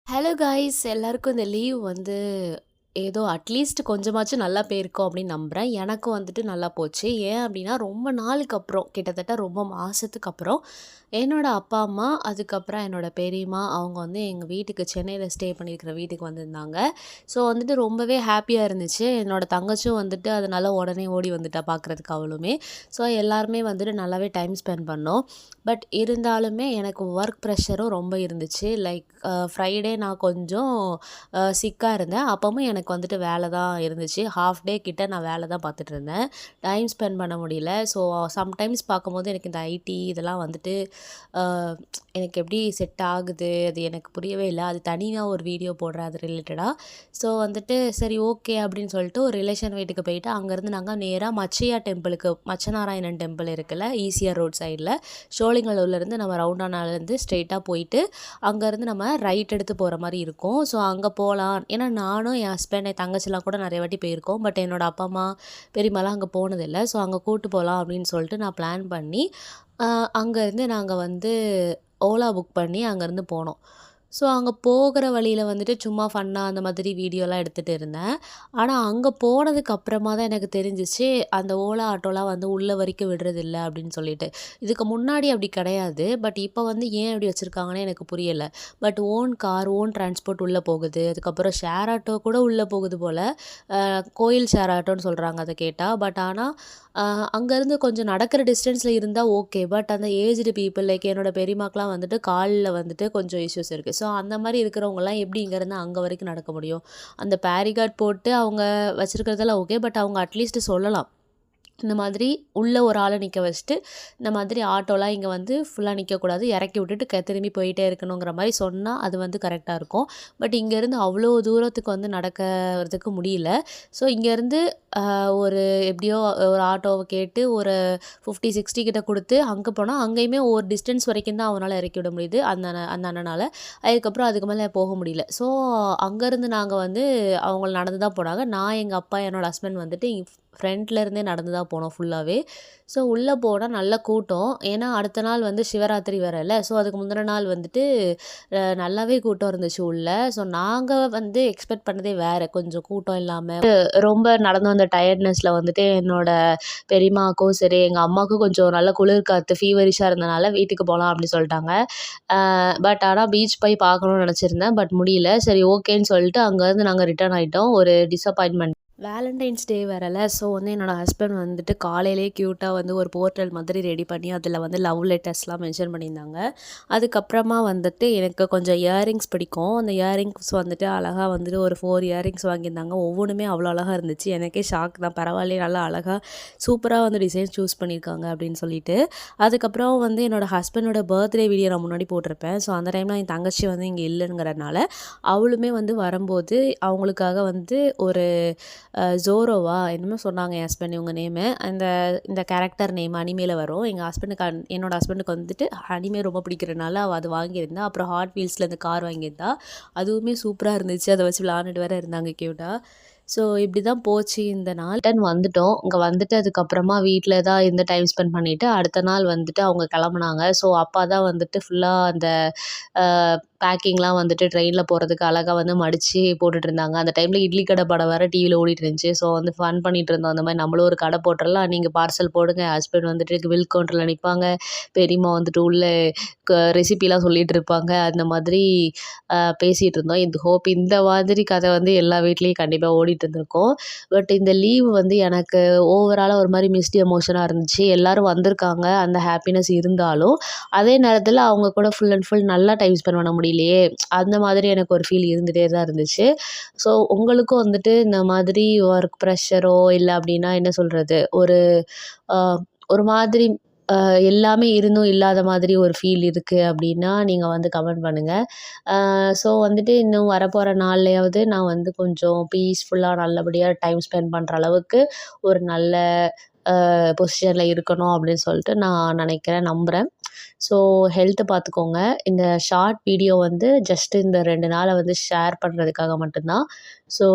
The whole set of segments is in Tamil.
ஹலோ காய்ஸ், எல்லாருக்கும் இந்த லீவ் வந்து ஏதோ அட்லீஸ்ட் கொஞ்சமாச்சும் நல்லா போயிருக்கோம் அப்படின்னு நம்புகிறேன். எனக்கும் வந்துட்டு நல்லா போச்சு. ஏன் அப்படின்னா, ரொம்ப நாளுக்கு அப்புறம், கிட்டத்தட்ட ரொம்ப மாதத்துக்கு அப்புறம் என்னோட அப்பா அம்மா, அதுக்கப்புறம் என்னோட பெரியம்மா அவங்க வந்து எங்கள் வீட்டுக்கு சென்னையில் ஸ்டே பண்ணியிருக்கிற வீட்டுக்கு வந்திருந்தாங்க. ஸோ வந்துட்டு ரொம்பவே ஹாப்பியாக இருந்துச்சு. என்னோட தங்கச்சும் வந்துட்டு அதனால உடனே ஓடி வந்துட்டா பார்க்குறதுக்கு அவளுமே. ஸோ எல்லாருமே வந்துட்டு நல்லாவே டைம் ஸ்பெண்ட் பண்ணோம். பட் இருந்தாலுமே எனக்கு ஒர்க் ப்ரெஷரும் ரொம்ப இருந்துச்சு. லைக் ஃப்ரைடே நான் கொஞ்சம் சிக்காக இருந்தேன். அப்பவும் எனக்கு வந்துட்டு வேலை தான் இருந்துச்சு. ஹாஃப் டே கிட்ட நான் வேலை தான் பார்த்துட்டு இருந்தேன். டைம் ஸ்பெண்ட் பண்ண முடியல. ஸோ சம்டைம்ஸ் பார்க்கும்போது எனக்கு இந்த ஐடி இதெல்லாம் வந்துட்டு எனக்கு எப்படி செட் ஆகுது அது எனக்கு புரியவே இல்லை. அது தனியாக ஒரு வீடியோ போடுறேன் அது ரிலேட்டடாக. ஸோ வந்துட்டு சரி ஓகே அப்படின்னு சொல்லிட்டு ஒரு ரிலேஷன் வீட்டுக்கு போயிட்டு அங்கேருந்து நாங்கள் நேராக மச்சையா டெம்பிளுக்கு, மச்சநாராயணன் டெம்பிள் இருக்குல்ல ஈசிஆர் ரோட் சைடில், ஷோலிங்கலூர்லேருந்து நம்ம ரவுண்டானாலேருந்து ஸ்ட்ரெயிட்டாக போயிட்டு அங்கேருந்து நம்ம ரைட் எடுத்து போகிற மாதிரி இருக்கும். ஸோ அங்கே போகலாம். ஏன்னா நானும் என் ஹஸ்பண்ட் என் தங்கச்சிலாம் கூட நிறைய வாட்டி போயிருக்கோம். பட் என்னோடய அப்பா அம்மா பெரியம்மாலாம் அங்கே போனதில்லை. ஸோ அங்கே கூட்டு போகலாம் அப்படின்னு சொல்லிட்டு நான் பிளான் பண்ணி அங்கேருந்து நாங்கள் வந்து ஓலா புக் பண்ணி அங்கேருந்து போனோம். ஸோ அங்கே போகிற வழியில் வந்துட்டு சும்மா ஃபன்னாக அந்த மாதிரி வீடியோலாம் எடுத்துகிட்டு இருந்தேன். ஆனால் அங்கே போனதுக்கு அப்புறமா தான் எனக்கு தெரிஞ்சிச்சு அந்த ஓலா ஆட்டோலாம் வந்து உள்ள வரைக்கும் விடுறதில்ல அப்படின்னு சொல்லிட்டு. இதுக்கு முன்னாடி அப்படி கிடையாது. பட் இப்போ வந்து ஏன் அப்படி வச்சுருக்காங்கன்னு எனக்கு புரியலை. But own car, own transport உள்ளே போகுது. அதுக்கப்புறம் ஷேர் ஆட்டோ கூட உள்ளே போகுது போல். கோயில் ஷேர் ஆட்டோன்னு சொல்கிறாங்க அதை கேட்டால். பட் ஆனால் அங்கேருந்து கொஞ்சம் நடக்கிற டிஸ்டன்ஸில் இருந்தால் ஓகே. பட் அந்த ஏஜ்டு பீப்புள் லைக் என்னோடய பெரியம்மாக்கெலாம் வந்துட்டு காலில் வந்துட்டு கொஞ்சம் இஷ்யூஸ் இருக்குது. ஸோ அந்த மாதிரி இருக்கிறவங்கலாம் எப்படி இங்கேருந்து அங்கே வரைக்கும் நடக்க முடியும்? அந்த பேரிகார்ட் போட்டு அவங்க வச்சுருக்கிறதெல்லாம் ஓகே. பட் அவங்க அட்லீஸ்ட் சொல்லலாம், இந்த மாதிரி உள்ளே ஒரு ஆளை நிற்க வச்சுட்டு இந்த மாதிரி ஆட்டோலாம் இங்கே வந்து ஃபுல்லாக நிற்கக்கூடாது, இறக்கி விட்டுட்டு திரும்பி போயிட்டே இருக்கணுங்கிற மாதிரி சொன்னால் அது வந்து கரெக்டாக இருக்கும். பட் இங்கேருந்து அவ்வளோ தூரத்துக்கு வந்து நடக்கிறதுக்கு முடியல. ஸோ இங்கேருந்து ஒரு எப்படியோ ஒரு ஆட்டோவை கேட்டு ஒரு 50-60 கிட்ட கொடுத்து அங்கே போனால் அங்கேயுமே ஒரு டிஸ்டன்ஸ் வரைக்கும் தான் அவனால் இறக்கி விட முடியுது அந்த அண்ணனால். அதுக்கப்புறம் அதுக்கு மேலே போக முடியல. ஸோ அங்கேருந்து நாங்கள் வந்து அவங்க நடந்து தான் போனாங்க. நான், எங்கள் அப்பா, என்னோடய ஹஸ்பண்ட் வந்துட்டு ஃப்ரண்ட்லேருந்தே நடந்து தான் போனோம் ஃபுல்லாகவே. ஸோ உள்ளே போனால் நல்ல கூட்டம். ஏன்னா அடுத்த நாள் வந்து சிவராத்திரி வேறல்ல. ஸோ அதுக்கு முந்தின நாள் வந்துட்டு நல்லாவே கூட்டம் இருந்துச்சு உள்ளே. ஸோ நாங்கள் வந்து எக்ஸ்பெக்ட் பண்ணதே வேறு, கொஞ்சம் கூட்டம் இல்லாமல். ரொம்ப நடந்து வந்த டயர்ட்னஸில் வந்துட்டு என்னோடய பெரியம்மாவுக்கும் சரி எங்கள் அம்மாவுக்கும் கொஞ்சம் நல்ல குளிர் காற்று ஃபீவரிஷாக இருந்தனால வீட்டுக்கு போகலாம் அப்படின்னு சொல்லிட்டாங்க. பட் ஆனால் பீச் போய் பார்க்கணுன்னு நினச்சிருந்தேன். பட் முடியல. சரி ஓகேன்னு சொல்லிட்டு அங்கேருந்து நாங்கள் ரிட்டர்ன் ஆகிட்டோம். ஒரு டிஸப்பாயின்மெண்ட். வேலண்டைன்ஸ் டே வரல. ஸோ வந்து என்னோடய ஹஸ்பண்ட் வந்துட்டு காலையிலே க்யூட்டாக வந்து ஒரு போர்ட்டல் மாதிரி ரெடி பண்ணி அதில் வந்து லவ் லெட்டர்ஸ்லாம் மென்ஷன் பண்ணியிருந்தாங்க. அதுக்கப்புறமா வந்துட்டு எனக்கு கொஞ்சம் இயரிங்ஸ் பிடிக்கும். அந்த இயரிங்ஸ் வந்துட்டு அழகாக வந்துட்டு ஒரு 4 இயரிங்ஸ் வாங்கியிருந்தாங்க. ஒவ்வொன்றுமே அவ்வளோ அழகாக இருந்துச்சு. எனக்கே ஷாக் தான், பரவாயில்லையே நல்லா அழகாக சூப்பராக வந்து டிசைன்ஸ் சூஸ் பண்ணியிருக்காங்க அப்படின்னு சொல்லிட்டு. அதுக்கப்புறம் வந்து என்னோடய ஹஸ்பண்டோட பர்த்டே வீடியோ நான் முன்னாடி போட்டிருப்பேன். ஸோ அந்த டைமில் என் தங்கச்சி வந்து இங்கே இல்லைங்கிறதுனால அவளுமே வந்து வரும்போது அவங்களுக்காக வந்து ஒரு ஜோரோவா என்னமோ சொன்னாங்க என் ஹஸ்பண்ட் இவங்க நேமு. இந்த கேரக்டர் நேம் அனிமேல வரும். எங்கள் ஹஸ்பண்டுக்கு என்னோடய ஹஸ்பண்டுக்கு வந்துட்டு அனிமே ரொம்ப பிடிக்கிறதுனால அவள் அது வாங்கியிருந்தா. அப்புறம் ஹாட் வீல்ஸில் இந்த கார் வாங்கியிருந்தா. அதுவுமே சூப்பராக இருந்துச்சு. அதை வச்சு விளாண்டுட்டு வேறு இருந்தாங்க க்யூட்டாக. ஸோ இப்படி தான் போச்சு இந்த நாள். ரிட்டன் வந்துட்டோம். இங்கே வந்துட்டு அதுக்கப்புறமா வீட்டில் தான் இருந்து டைம் ஸ்பெண்ட் பண்ணிவிட்டு அடுத்த நாள் வந்துட்டு அவங்க கிளம்புனாங்க. ஸோ அப்பா தான் வந்துட்டு ஃபுல்லாக அந்த பேக்கிங்லாம் வந்துட்டு ட்ரெயினில் போகிறதுக்கு அழகாக வந்து மடித்து போட்டுட்ருந்தாங்க. அந்த டைமில் இட்லி கடை படம் வேறு டிவியில் ஓடிட்டு இருந்துச்சு. ஸோ வந்து ஃபன் பண்ணிகிட்டு இருந்தோம். அந்த மாதிரி நம்மளும் ஒரு கடை போட்டுடலாம், நீங்கள் பார்சல் போடுங்க. ஹஸ்பண்ட் வந்துட்டு வில் கவுண்டரில் நிற்பாங்க. பெரியம்மா வந்துட்டு உள்ளே ரெசிபிலாம் சொல்லிகிட்டு இருப்பாங்க. அந்த மாதிரி பேசிகிட்டு இருந்தோம். இந்த மாதிரி கதை வந்து எல்லா வீட்லேயும் கண்டிப்பாக ஓடிட்டு இருந்திருக்கும். பட் இந்த லீவ் வந்து எனக்கு ஓவராலாக ஒரு மாதிரி மிஸ்டு எமோஷனாக இருந்துச்சு. எல்லோரும் வந்திருக்காங்க, அந்த ஹாப்பினஸ் இருந்தாலும் அதே நேரத்தில் அவங்க கூட ஃபுல் அண்ட் ஃபுல் நல்லா டைம் ஸ்பெண்ட் பண்ண முடியலையே, அந்த மாதிரி எனக்கு ஒரு ஃபீல் இருந்துகிட்டே தான் இருந்துச்சு. ஸோ உங்களுக்கும் வந்துட்டு இந்த மாதிரி ஒர்க் ப்ரெஷரோ இல்லை அப்படின்னா என்ன சொல்கிறது, ஒரு மாதிரி எல்லாமே இருந்தும் இல்லாத மாதிரி ஒரு ஃபீல் இருக்குது அப்படின்னா நீங்கள் வந்து கமெண்ட் பண்ணுங்கள். ஸோ வந்துட்டு இன்னும் வரப்போகிற நாள்லையாவது நான் வந்து கொஞ்சம் பீஸ்ஃபுல்லாக நல்லபடியாக டைம் ஸ்பெண்ட் பண்ணுற அளவுக்கு ஒரு நல்ல பொசிஷனில் இருக்கணும் அப்படின்னு சொல்லிட்டு நான் நினைக்கிறேன், நம்புகிறேன். ஸோ ஹெல்த்தை பார்த்துக்கோங்க. இந்த ஷார்ட் வீடியோ வந்து ஜஸ்ட் இந்த 2 நாளை வந்து ஷேர் பண்ணுறதுக்காக மட்டும்தான். ஸோ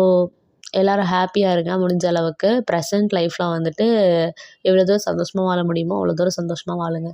எல்லோரும் ஹாப்பியாக இருங்க. முடிஞ்ச அளவுக்கு ப்ரெசன்ட் லைஃப்பில் வந்துட்டு எவ்வளோ தூரம் சந்தோஷமாக வாழ முடியுமோ அவ்வளோ தூரம் சந்தோஷமாக வாழுங்க.